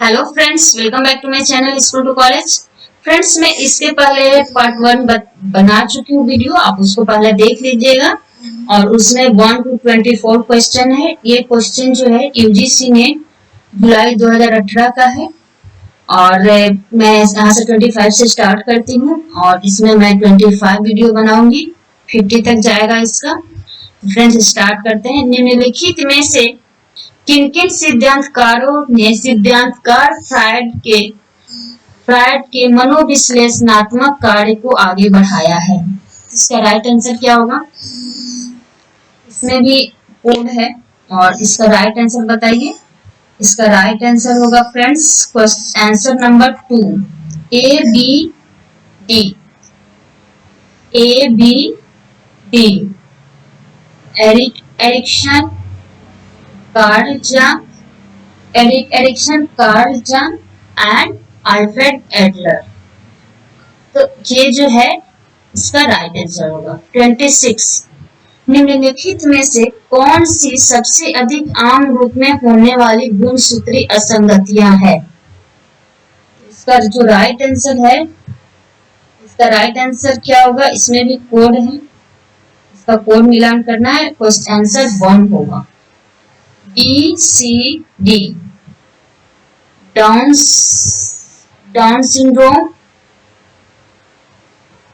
Hello friends, welcome back to my channel school to college. Friends, मैं इसके पहले part 1 बना चुकी हूँ वीडियो, आप उसको पहले देख लीजिएगा। और उसमें 1 to 24 क्वेश्चन है। ये क्वेश्चन जो है यूजीसी ने जुलाई 2018 का है और मैं यहाँ से 25 से स्टार्ट करती हूँ और इसमें मैं 25 वीडियो बनाऊंगी, 50 तक जाएगा इसका। फ्रेंड्स, स्टार्ट करते हैं। निम्नलिखित में से किन किन सिद्धांतकारों ने सिद्धांतकार फ्रायड के मनोविश्लेषणात्मक कार्य को आगे बढ़ाया है? इसका राइट आंसर क्या होगा? इसमें भी कोड है और इसका राइट आंसर बताइए। इसका राइट आंसर होगा friends answer number 2, A B D. Erikson, Carl Jung and Alfred Adler. तो ये जो है इसका राइट आंसर होगा। 26, निम्नलिखित में से कौन सी सबसे अधिक आम रूप में होने वाली गुणसूत्री असंगतियां है? इसका जो राइट आंसर है, इसका राइट आंसर क्या होगा? इसमें भी कोड है, इसका कोड मिलान करना है। फर्स्ट आंसर 1 होगा, BCD, down syndrome,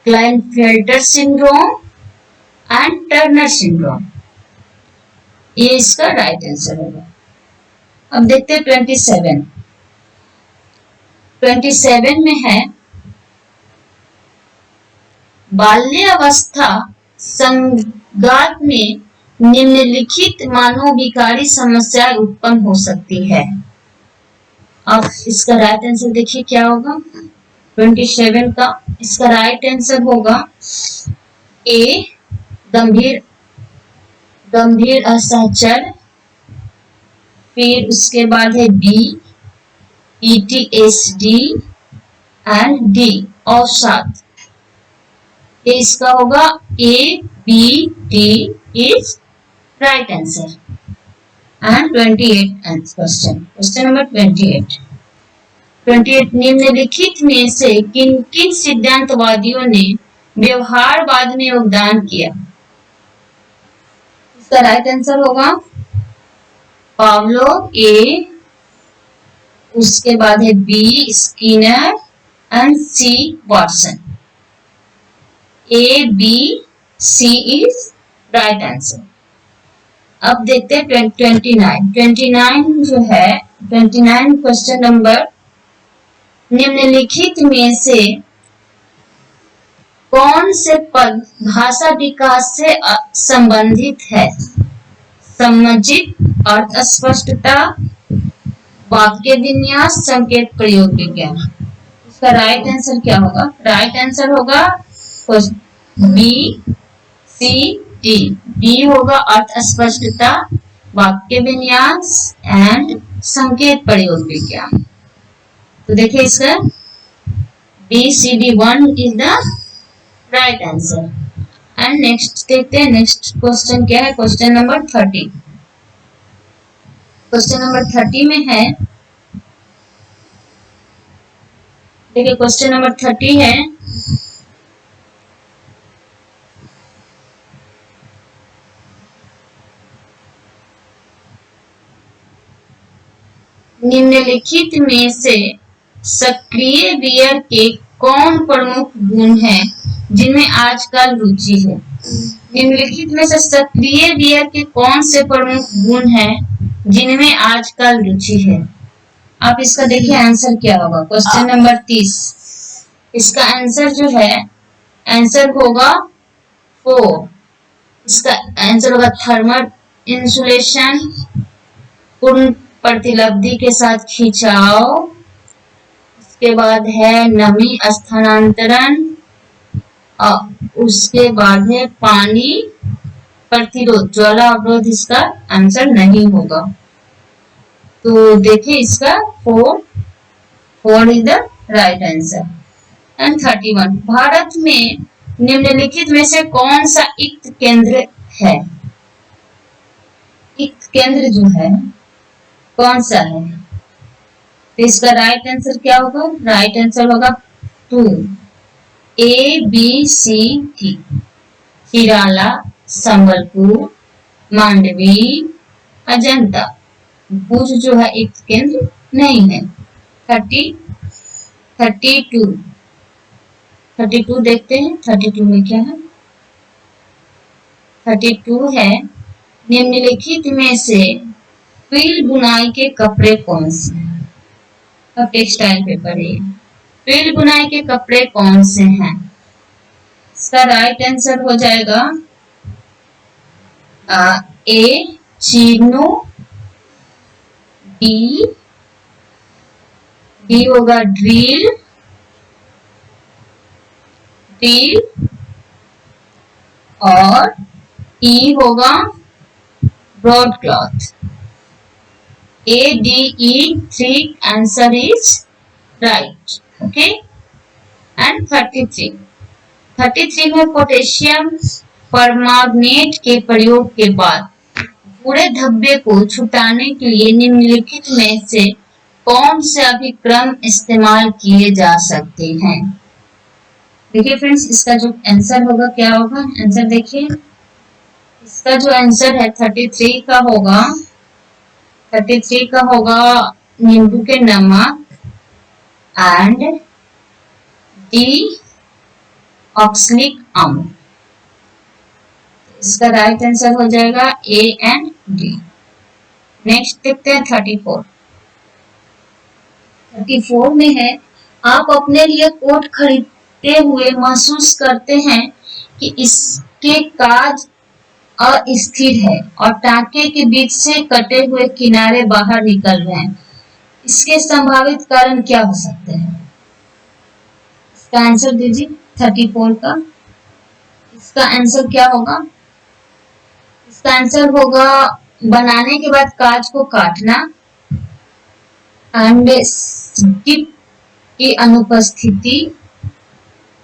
Klinefelter syndrome and Turner syndrome. ये इसका राइट आंसर होगा। अब देखते हैं 27 में है बाल्यावस्था संघात में निम्नलिखित मानवविकारी समस्याएं उत्पन्न हो सकती है। अब इसका राइट आंसर देखिए क्या होगा 27 का। इसका राइट आंसर होगा ए, गंभीर असहचर, फिर उसके बाद है बी, PTSD एंड डी, अवसाद। ये इसका होगा ABD is right answer. And 28 question number 28, निम्नलिखित में से किन किन सिद्धांतवादियों ने व्यवहारवाद में योगदान किया? इसका राइट आंसर होगा पावलोव, ए, उसके बाद है B, Skinner and C, Watson. A, B, C is right answer. अब देखते हैं 29 जो है 29 क्वेश्चन नंबर, निम्नलिखित में से कौन से पद भाषा विकास से संबंधित है? सम्मिजित, अर्थ स्पष्टता, वाक्य विन्यास, संकेत प्रयोग विज्ञान। इसका राइट आंसर क्या होगा? राइट आंसर होगा BCD। बी होगा अर्थ स्पष्टता, वाक्य विन्यास एंड संकेत प्रयोग विज्ञान। तो देखिए इसका BCD 1 is the right answer. And next देखते हैं, नेक्स्ट क्वेश्चन क्या है? Question number 30। क्वेश्चन नंबर 30 में है, देखिए क्वेश्चन नंबर 30 है, निम्नलिखित में से सक्रिय बियर के कौन प्रमुख गुण हैं जिनमें आजकल रुचि है? निम्नलिखित में से सक्रिय बियर के कौन से प्रमुख गुण हैं जिनमें आजकल रुचि है? आप इसका देखिए आंसर क्या होगा। क्वेश्चन नंबर 30, इसका आंसर जो है आंसर होगा 4। इसका आंसर होगा थर्मल इंसुलेशन, पूर्ण प्रतिलब्धि के साथ खिंचाव, उसके बाद है नमी स्थानांतरण, उसके बाद है पानी प्रतिरोध, ज्वाला अवरोध। इसका आंसर नहीं होगा। तो देखिए इसका 4 is the right answer. And 31, Bharat में निम्नलिखित में से कौन सा इक्त केंद्र है? इक्त केंद्र जो है कौन सा है? तो इसका राइट आंसर क्या होगा? राइट आंसर होगा 2, A B C D। हिराला, Sambalpur, Mandvi, Ajanta. भुज जो है एक केंद्र नहीं है। 32 देखते हैं 32 में क्या है। 32 है, निम्नलिखित में से फ्रिल बुनाई के कपड़े कौन से हैं? अब टेक्सटाइल पेपर है। फ्रिल बुनाई के कपड़े कौन से हैं? इसका राइट आंसर हो जाएगा ए चीनो, डी होगा ड्रिल और ई होगा broad cloth. ADE 3 answer is right. Okay. And 33 में पोटेशियम परमांगनेट के प्रयोग के बाद पूरे धब्बे को छुटाने के लिए निम्नलिखित में से कौन से अभिक्रम इस्तेमाल किए जा सकते हैं? देखिए फ्रेंड्स, इसका जो आंसर होगा क्या होगा? आंसर देखिए, इसका जो आंसर है 33 का होगा नींबू के नमक एंड डी ऑक्सलिक अम्ल। इसका राइट आंसर हो जाएगा ए एंड डी। नेक्स्ट देखते हैं 34 में है, आप अपने लिए कोट खरीदते हुए महसूस करते हैं कि इसके काज अस्थिर है और टांके के बीच से कटे हुए किनारे बाहर निकल रहे हैं। इसके संभावित कारण क्या हो सकते हैं? इसका आंसर दीजिए 34 का। इसका आंसर क्या होगा? इसका आंसर होगा बनाने के बाद कांच को काटना एंड स्टिप की अनुपस्थिति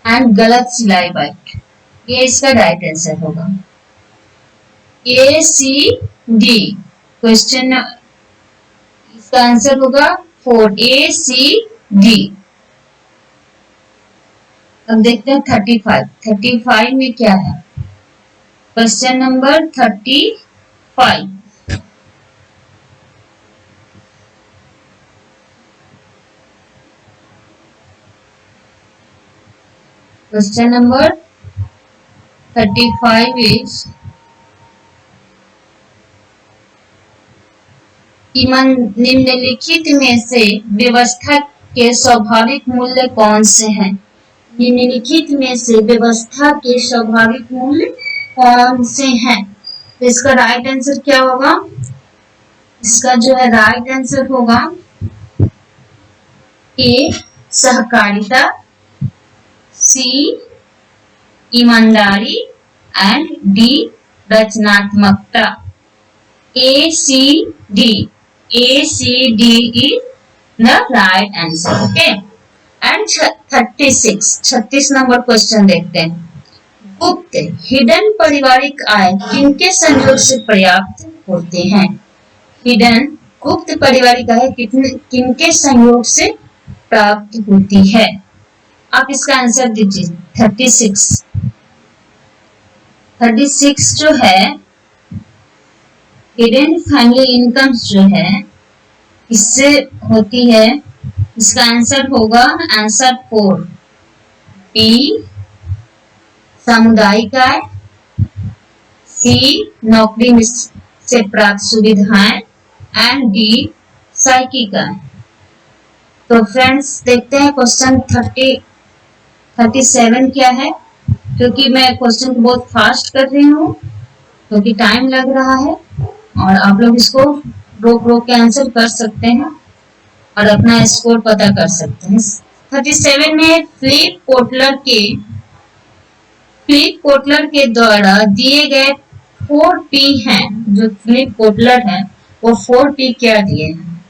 एंड गलत सिलाई बाइट। ये इसका राइट आंसर होगा। ACD क्वेश्चन, इसका आंसर होगा 4 ACD। अब देखते हैं 35 में क्या है। Question number 35, question number 35 is निम्नलिखित में से व्यवस्था के स्वाभाविक मूल्य कौन से हैं? निम्नलिखित में से व्यवस्था के स्वाभाविक मूल्य कौन से हैं? तो इसका राइट आंसर क्या होगा? इसका जो है राइट आंसर होगा ए सहकारिता, सी ईमानदारी एंड डी रचनात्मकता। ACD is the right answer. Okay. And 36 number question देखते हैं। गुप्त हिडन पारिवारिक आय किनके संयोग से पर्याप्त होते हैं? हिडन गुप्त पारिवारिक आय किनके संयोग से प्राप्त होती है? आप इसका आंसर दीजिए। 36 जो है हिडन फैमिली इनकम्स जो है इससे होती है। इसका आंसर होगा आंसर 4 बी सामुदायिक आय, सी नौकरी से प्राप्त सुविधाएं एंड डी साइकिक आय। तो फ्रेंड्स देखते हैं क्वेश्चन 37 क्या है। क्योंकि मैं क्वेश्चन को बहुत फास्ट कर रही हूँ क्योंकि टाइम लग रहा है और आप लोग इसको रोक के आंसर कर सकते हैं और अपना स्कोर पता कर सकते हैं। 37 में फिलिप कोटलर के द्वारा दिए गए 4P हैं। जो फिलिप कोटलर है वो 4P क्या दिए हैं?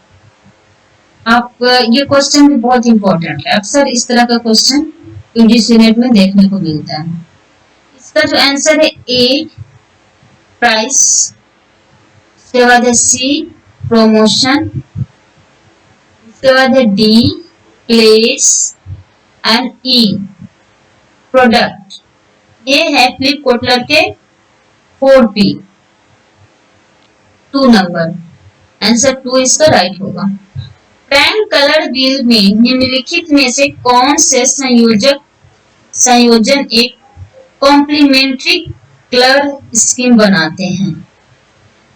आप ये क्वेश्चन भी बहुत इंपॉर्टेंट है। अक्सर इस तरह का क्वेश्चन यूजीसी नेट में देखने को मिलता है। इसका जो आंसर है ए प्राइस, उसके बाद है सी प्रमोशन, इसके बाद है D place and E product. ये है फिलिप कोटलर के 4P 2 नंबर। आंसर 2 इसका राइट होगा। पैन कलर व्हील में निम्नलिखित में से कौन से संयोजन एक कॉम्प्लीमेंट्री कलर स्कीम बनाते हैं?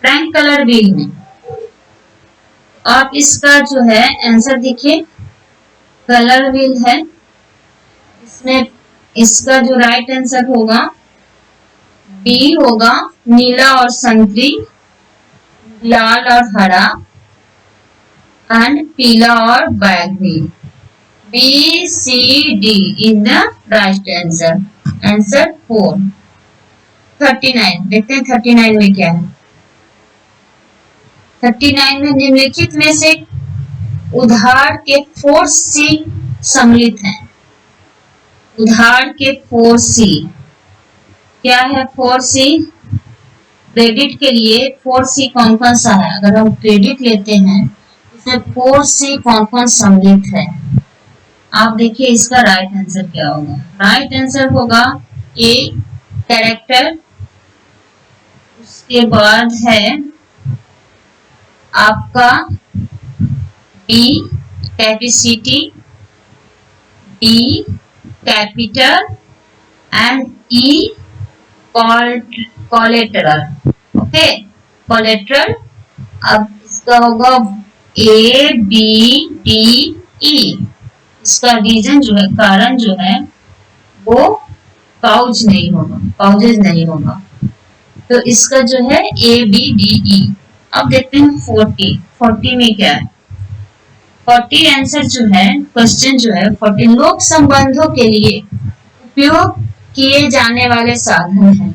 पैन कलर व्हील में आप इसका जो है आंसर देखिए, कलर व्हील है, इसमें इसका जो राइट आंसर होगा बी होगा नीला और संतरी, लाल और हरा एंड पीला और बैगनी। B C D is the right answer. Answer 4। 39 देखते हैं 39 में क्या है। 39 में निम्नलिखित में से उधार के 4C सम्मिलित हैं। उधार के 4C क्या है? 4C क्रेडिट के लिए 4C कौन कौन सा है? अगर हम क्रेडिट लेते हैं इसमें 4C कौन कौन सम्मिलित है? आप देखिए इसका राइट आंसर क्या होगा। राइट आंसर होगा ए कैरेक्टर, उसके बाद है आपका B capacity, D capital and E collateral. Okay, collateral. अब इसका होगा ए बी डी ई। इसका रीजन जो है, कारण जो है वो पाउच नहीं होगा, पाउजेज नहीं होगा। तो इसका जो है ए बी डी ई। अब देखते हैं 40 में क्या है। 40 आंसर जो है, क्वेश्चन जो है 40 लोक संबंधों के लिए उपयोग किए जाने वाले साधन हैं।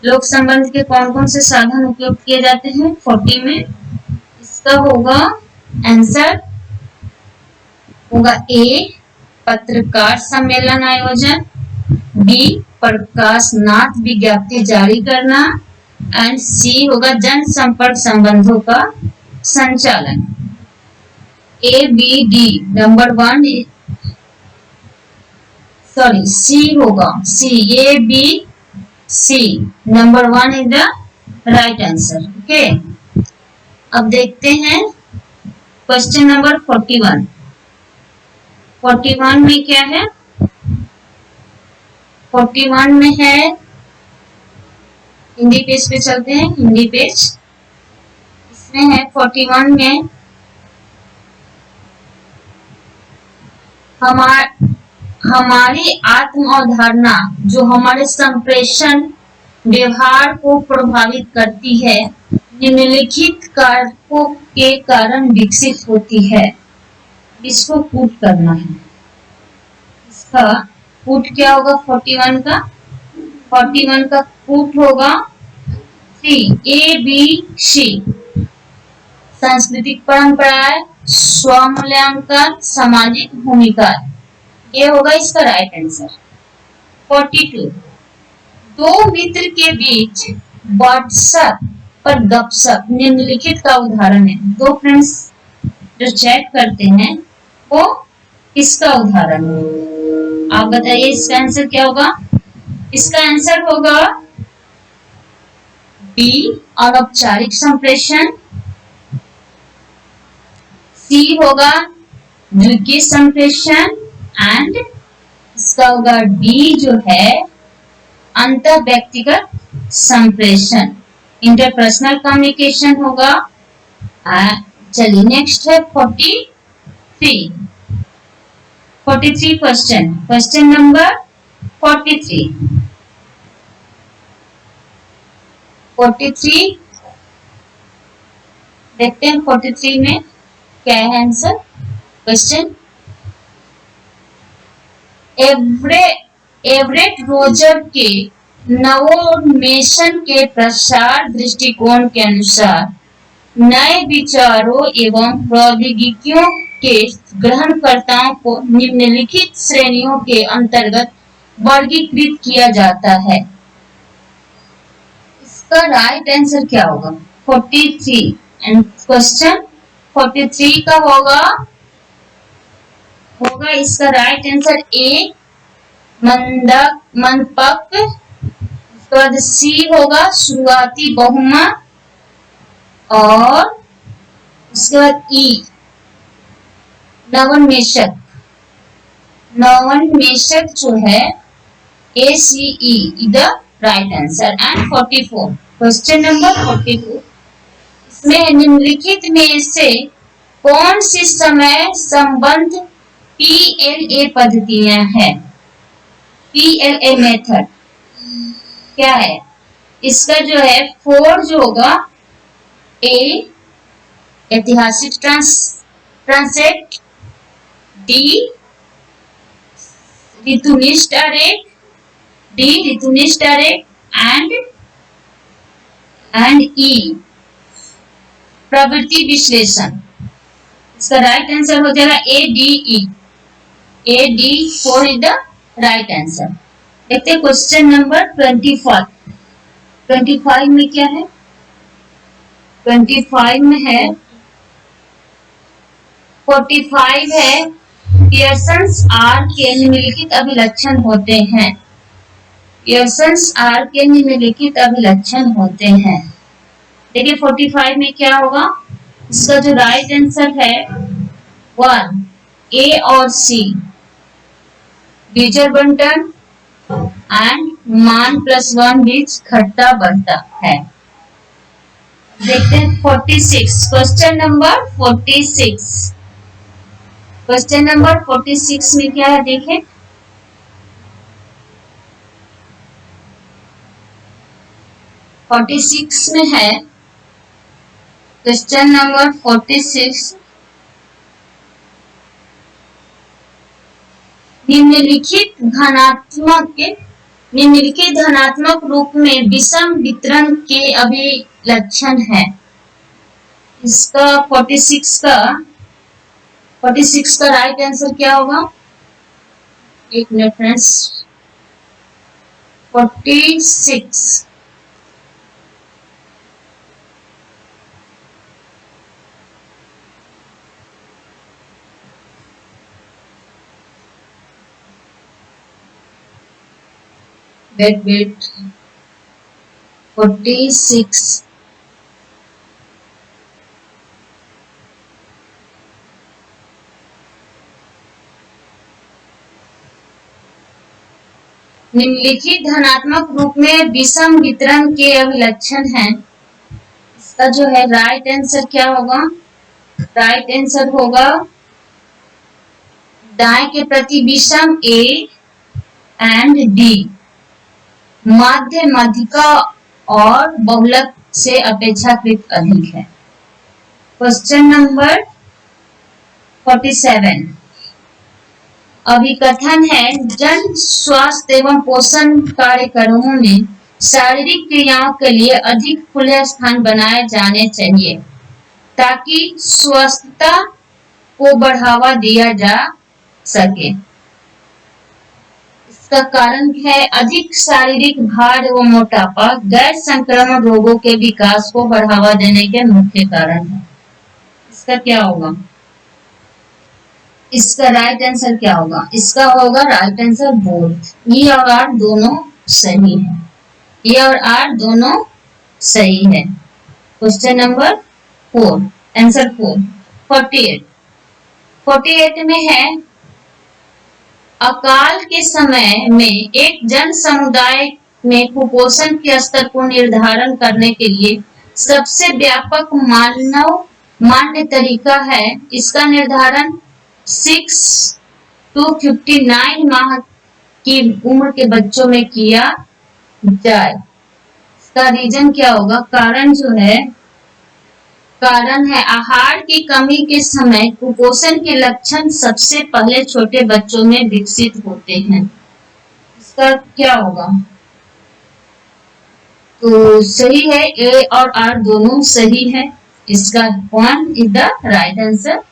लोक संबंध के कौन कौन से साधन उपयोग किए जाते हैं 40 में? इसका होगा आंसर होगा ए पत्रकार सम्मेलन आयोजन, बी प्रकाशनाथ विज्ञप्ति जारी करना एंड सी होगा जनसंपर्क संबंधों का संचालन। A B D number 1 sorry C होगा, C A B C number 1 is the right answer. Okay, अब देखते हैं क्वेश्चन नंबर 41। 41 में क्या है? 41 में है, हिंदी पेज पे चलते हैं, हिंदी पेज। इसमें है 41 में हमारी आत्म अवधारणा जो हमारे संप्रेषण व्यवहार को प्रभावित करती है निम्नलिखित कारकों के कारण विकसित होती है। इसको पुट करना है। इसका पुट क्या होगा 41 का? 41 का पुट होगा सी ए बी सी। सांस्कृतिक परंपराएं, स्वमूल्यांकन, सामाजिक भूमिका, ये होगा इसका राइट आंसर। 42 दो मित्र के बीच व्हाट्सएप पर गपशप निम्नलिखित का उदाहरण है। दो फ्रेंड्स जो चैट करते हैं वो किसका उदाहरण है? आप बताइए इसका आंसर क्या होगा? इसका आंसर होगा बी अनौपचारिक संप्रेषण, सी होगा द्वितीय संप्रेषण एंड इसका होगा डी जो है अंतर व्यक्तिगत संप्रेषण, इंटरपर्सनल कम्युनिकेशन होगा। चलिए नेक्स्ट है 43 क्वेश्चन, क्वेश्चन नंबर 43 देखते हैं 43 में क्या है आंसर। क्वेश्चन एवरेट रोजर के नवोन्मेषण के प्रसार दृष्टिकोण के अनुसार नए विचारों एवं प्रौद्योगिकियों के ग्रहणकर्ताओं को निम्नलिखित श्रेणियों के अंतर्गत वर्गीकृत किया जाता है। इसका राइट आंसर क्या होगा 43 एंड क्वेश्चन 43 का होगा इसका राइट आंसर ए मंदक मंदपक। उसके बाद सी होगा शुरुआती बहुमा, और उसके बाद ई नवोन्मेषक। नवोन्मेषक जो है ACE the right answer. And 44 question number 44 इसमें निम्नलिखित में से कौन सी समय संबंध PLA पद्धतियां हैं? PLA मेथड क्या है? इसका जो है 4 जो होगा A ऐतिहासिक ट्रांसेक्ट, D ऋतुनिष्ठ आरेख, D ऋतुनिष्ठ आरेख, एंड E प्रवृत्ति विश्लेषण। इसका राइट आंसर हो जाएगा ADE। AD4 is the right answer. देखते हैं क्वेश्चन नंबर 25। 25 में क्या है? 25 में है 45 है पियर्सन्स आर के निम्नलिखित अभिलक्षण होते हैं। पियर्सन्स आर के निम्नलिखित अभिलक्षण होते हैं। देखिए 45 में क्या होगा? इसका जो राइट आंसर है 1 A और C बीजर बंटन एंड मान +1 बीज घटता बढ़ता है। देखते हैं 46 क्वेश्चन नंबर 46। क्वेश्चन नंबर 46 में क्या है देखें। में है क्वेश्चन नंबर 46 निम्नलिखित धनात्मक रूप में विषम वितरण के अभिलक्षण है। इसका 46 का राइट आंसर क्या होगा? एक मिनट फ्रेंड्स। 46 वेट 46 निम्नलिखित धनात्मक रूप में विषम वितरण के अभिलक्षण हैं। इसका जो है राइट आंसर क्या होगा? राइट आंसर होगा दाएं के प्रति विषम A एंड D माध्य माध्यिका और बहुलक से अपेक्षाकृत अधिक है। क्वेश्चन नंबर 47 अभिकथन है जन स्वास्थ्य एवं पोषण कार्यक्रमों में शारीरिक क्रियाओं के लिए अधिक खुले स्थान बनाए जाने चाहिए ताकि स्वस्थता को बढ़ावा दिया जा सके। इसका कारण है अधिक शारीरिक भार एवं मोटापा गैर संक्रमण रोगों के विकास को बढ़ावा देने के मुख्य कारण है। इसका क्या होगा? इसका राइट आंसर क्या होगा? इसका होगा राइट आंसर बोथ। ई और आर दोनों सही है। ई और आर दोनों सही है। क्वेश्चन नंबर 4 आंसर 4 48 में है अकाल के समय में एक जन समुदाय में कुपोषण के स्तर को निर्धारण करने के लिए सबसे व्यापक मान्य तरीका है। इसका निर्धारण 6 to 59 माह की उम्र के बच्चों में किया जाए। इसका रीजन क्या होगा? कारण है आहार की कमी के समय कुपोषण के लक्षण सबसे पहले छोटे बच्चों में विकसित होते हैं। इसका क्या होगा? तो सही है, ए और आर दोनों सही है। इसका 1 is the right answer.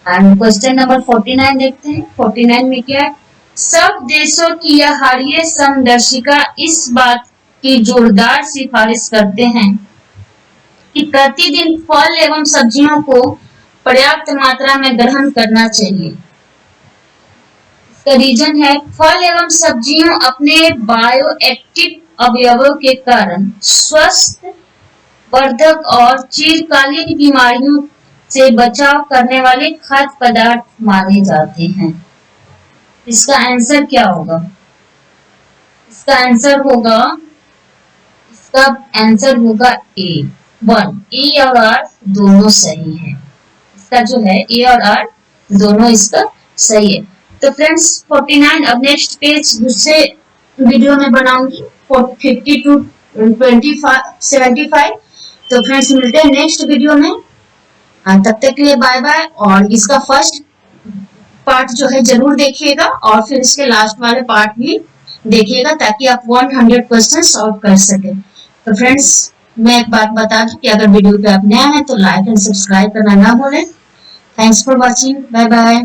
And question number 49 देखते हैं। 49 में क्या है? सब देशों की आहारीय समदर्शिका इस बात की जोरदार सिफारिश करते हैं कि प्रतिदिन फल एवं सब्जियों को पर्याप्त मात्रा में ग्रहण करना चाहिए। इसका रीजन है फल एवं सब्जियों अपने बायोएक्टिव अवयवों के कारण स्वस्थ वर्धक और चिरकालीन बीमारियों से बचाव करने वाले खाद्य पदार्थ माने जाते हैं। इसका आंसर क्या होगा? इसका आंसर होगा ए 1। ए और आर दोनों सही है। इसका जो है ए और आर दोनों इसका सही है। तो फ्रेंड्स 49 अब नेक्स्ट पेज दूसरे वीडियो में बनाऊंगी 50 to 75। तो फ्रेंड्स मिलते हैं नेक्स्ट वीडियो में। तब तक के लिए बाय बाय। और इसका फर्स्ट पार्ट जो है जरूर देखिएगा और फिर इसके लास्ट वाले पार्ट भी देखिएगा ताकि आप 100 क्वेश्चन सॉल्व कर सके। तो फ्रेंड्स मैं एक बात बता दूं कि अगर वीडियो पे आप नया है तो लाइक एंड सब्सक्राइब करना ना भूलें। Thanks for watching. Bye bye.